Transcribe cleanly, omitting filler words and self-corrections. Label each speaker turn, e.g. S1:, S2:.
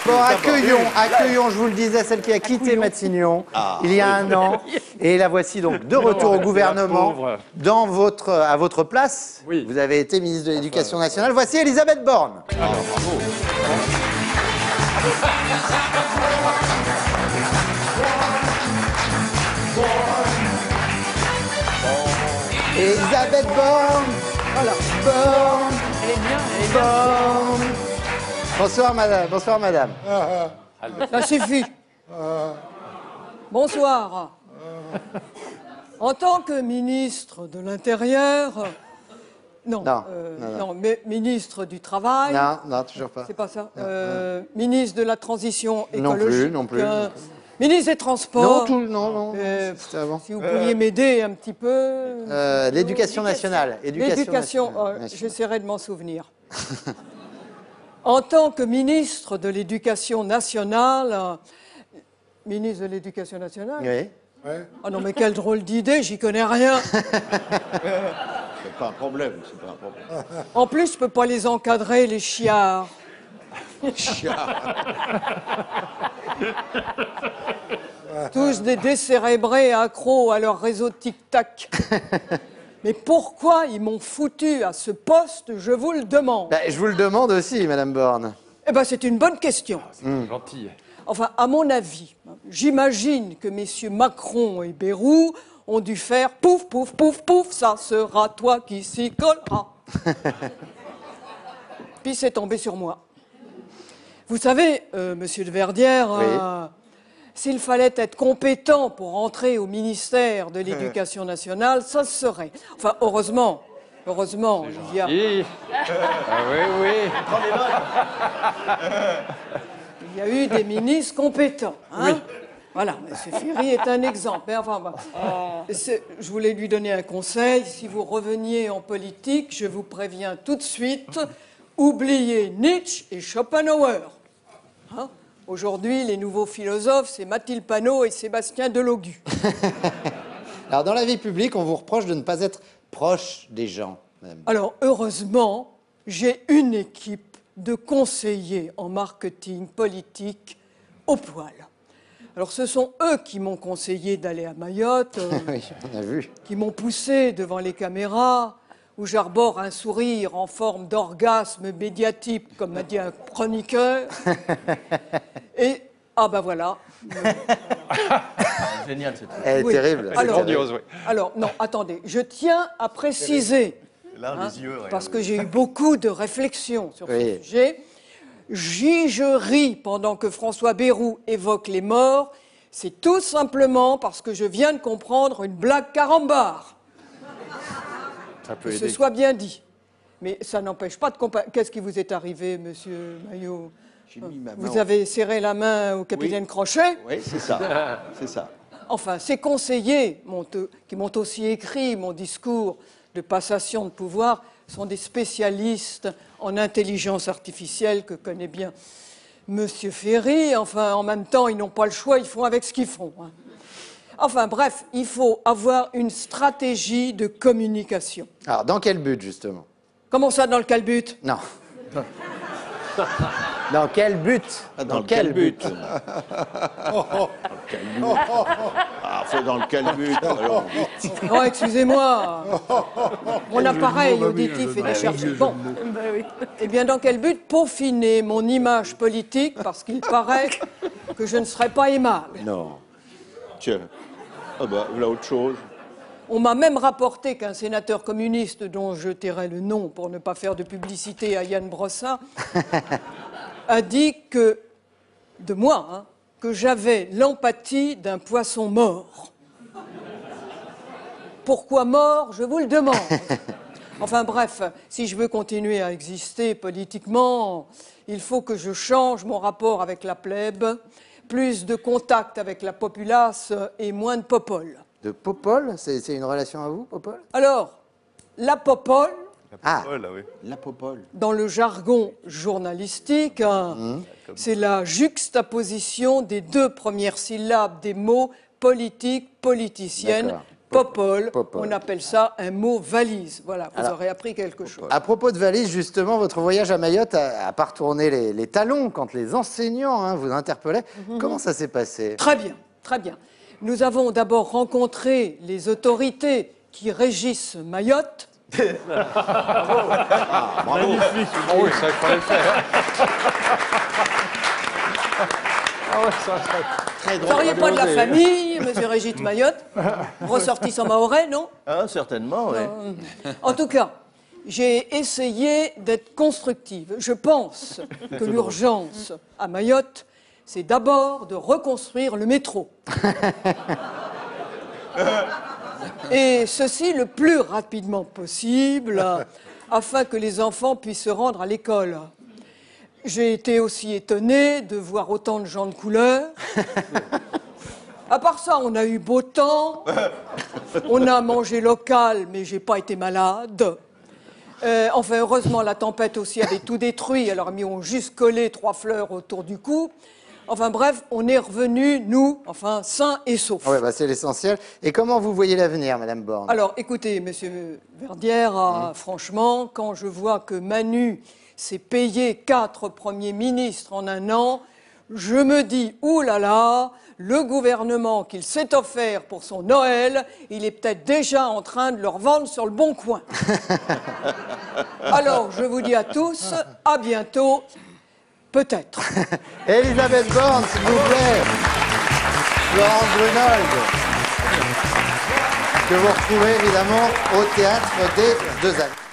S1: Bon, accueillons, je vous le disais, celle qui a quitté Matignon il y a un an. Et la voici donc de retour au gouvernement, à votre place.
S2: Oui.
S1: Vous avez été ministre de l'Éducation nationale. Voici Elisabeth Borne. Elisabeth Borne. Voilà, Borne.
S3: Elle est bien,
S1: Borne. Bonsoir madame, bonsoir madame.
S4: Ça suffit. Bonsoir. En tant que ministre de l'Intérieur, mais ministre du Travail.
S1: Non, toujours pas.
S4: C'est pas ça. Ministre de la Transition écologique.
S1: Non plus.
S4: Ministre des Transports.
S1: Non. C'était avant.
S4: Si vous pouviez m'aider un petit peu.
S1: L'éducation nationale.
S4: L'éducation, j'essaierai de m'en souvenir. En tant que ministre de l'Éducation nationale, ministre de l'Éducation nationale.
S1: Oui.
S4: Ah non, mais quelle drôle d'idée, j'y connais rien.
S5: C'est pas un problème, c'est pas un problème.
S4: En plus, je peux pas les encadrer, les chiards. Tous des décérébrés accros à leur réseau tic-tac. Mais pourquoi ils m'ont foutu à ce poste, je vous le demande.
S1: Je vous le demande aussi, madame Borne.
S4: Eh ben, c'est une bonne question.
S2: C'est gentil.
S4: Enfin, à mon avis, j'imagine que messieurs Macron et Bayrou ont dû faire pouf, pouf, pouf, pouf, ça sera toi qui s'y collera. Puis c'est tombé sur moi. Vous savez, monsieur de Verdière, s'il fallait être compétent pour entrer au ministère de l'Éducation nationale, ça se serait. Enfin, heureusement, il y a...
S2: Oui. Oui.
S4: Il y a eu des ministres compétents. Hein, oui. Voilà, M. Ferry est un exemple. Mais enfin, je voulais lui donner un conseil. Si vous reveniez en politique, je vous préviens tout de suite, oubliez Nietzsche et Schopenhauer. Hein, aujourd'hui, les nouveaux philosophes, c'est Mathilde Panot et Sébastien Delogu.
S1: Alors, dans la vie publique, on vous reproche de ne pas être proche des gens, madame.
S4: Alors, heureusement, j'ai une équipe de conseillers en marketing politique au poil. Alors, ce sont eux qui m'ont conseillé d'aller à Mayotte,
S1: Oui, on a vu.
S4: qui m'ont poussé devant les caméras, où j'arbore un sourire en forme d'orgasme médiatique, comme m'a dit un chroniqueur. Et, voilà.
S5: Génial, c'est
S1: Elle est terrible.
S4: Alors,
S2: grandiose, oui.
S4: Alors, non, attendez, je tiens à préciser,
S5: les yeux,
S4: parce que j'ai eu beaucoup de réflexions sur ce sujet, je ris pendant que François Bayrou évoque les morts, c'est tout simplement parce que je viens de comprendre une blague carambar. Que ce soit bien dit. Mais ça n'empêche pas de comparer. Qu'est-ce qui vous est arrivé, monsieur Maillot? Vous avez serré la main au capitaine Crochet?
S5: Oui, c'est ça. C'est ça.
S4: Enfin, ces conseillers qui m'ont aussi écrit mon discours de passation de pouvoir sont des spécialistes en intelligence artificielle que connaît bien monsieur Ferry. Enfin, en même temps, ils n'ont pas le choix, ils font avec ce qu'ils font. Hein. Enfin, bref, il faut avoir une stratégie de communication.
S1: Alors, dans quel but, justement?
S4: Comment ça, dans quel but?
S1: Non. Dans quel but?
S5: Dans quel but? Faut dans quel but alors?
S4: Oh, excusez-moi. Mon appareil auditif est déchargé. Bon. Eh bien, dans quel but? Peaufiner mon image politique, parce qu'il paraît que je ne serai pas aimable.
S5: Non. Tiens. Voilà autre chose.
S4: On m'a même rapporté qu'un sénateur communiste, dont je tairai le nom pour ne pas faire de publicité à Yann Brossat, a dit que, de moi, que j'avais l'empathie d'un poisson mort. Pourquoi mort? Je vous le demande. Enfin bref, si je veux continuer à exister politiquement, il faut que je change mon rapport avec la plèbe, plus de contact avec la populace et moins de popole.
S1: De popole? C'est une relation à vous, popole?
S4: Alors, la popole,
S5: La popole.
S4: dans le jargon journalistique, c'est la juxtaposition des deux premières syllabes des mots politique, politicienne, Popol.
S1: Popol.
S4: On appelle ça un mot valise. Voilà, vous
S1: Alors,
S4: aurez appris quelque chose.
S1: À propos de valise, justement, votre voyage à Mayotte a pas retourné les talons quand les enseignants vous interpellaient. Comment ça s'est passé?
S4: Très bien, très bien. Nous avons d'abord rencontré les autorités qui régissent Mayotte.
S2: Magnifique. Ah oui, ça, il fallait le faire. Ah ouais, ça.
S5: Très
S4: Vous
S5: drôle.
S4: n'auriez pas de la famille, monsieur Régis Mayotte, ressortissant mahorais, non?
S5: Ah, certainement, oui.
S4: En tout cas, j'ai essayé d'être constructive. Je pense que l'urgence à Mayotte, c'est d'abord de reconstruire le métro. Et ceci le plus rapidement possible, afin que les enfants puissent se rendre à l'école. J'ai été aussi étonné de voir autant de gens de couleur. À part ça, on a eu beau temps, on a mangé local, mais j'ai pas été malade. Enfin, heureusement, la tempête aussi avait tout détruit, alors ils ont juste collé 3 fleurs autour du cou. Enfin bref, on est revenus, nous, enfin, sains et saufs.
S1: Oui, c'est l'essentiel. Et comment vous voyez l'avenir, Madame Borne?
S4: Alors, écoutez, monsieur Verdière, franchement, quand je vois que Manu s'est payé 4 premiers ministres en un an, je me dis, oulala, le gouvernement qu'il s'est offert pour son Noël, il est peut-être déjà en train de le revendre sur le bon coin. Alors, je vous dis à tous, à bientôt, peut-être.
S1: Elisabeth Borne, s'il vous plaît. Florence Brunold, que vous retrouvez évidemment au Théâtre des Deux Alpes.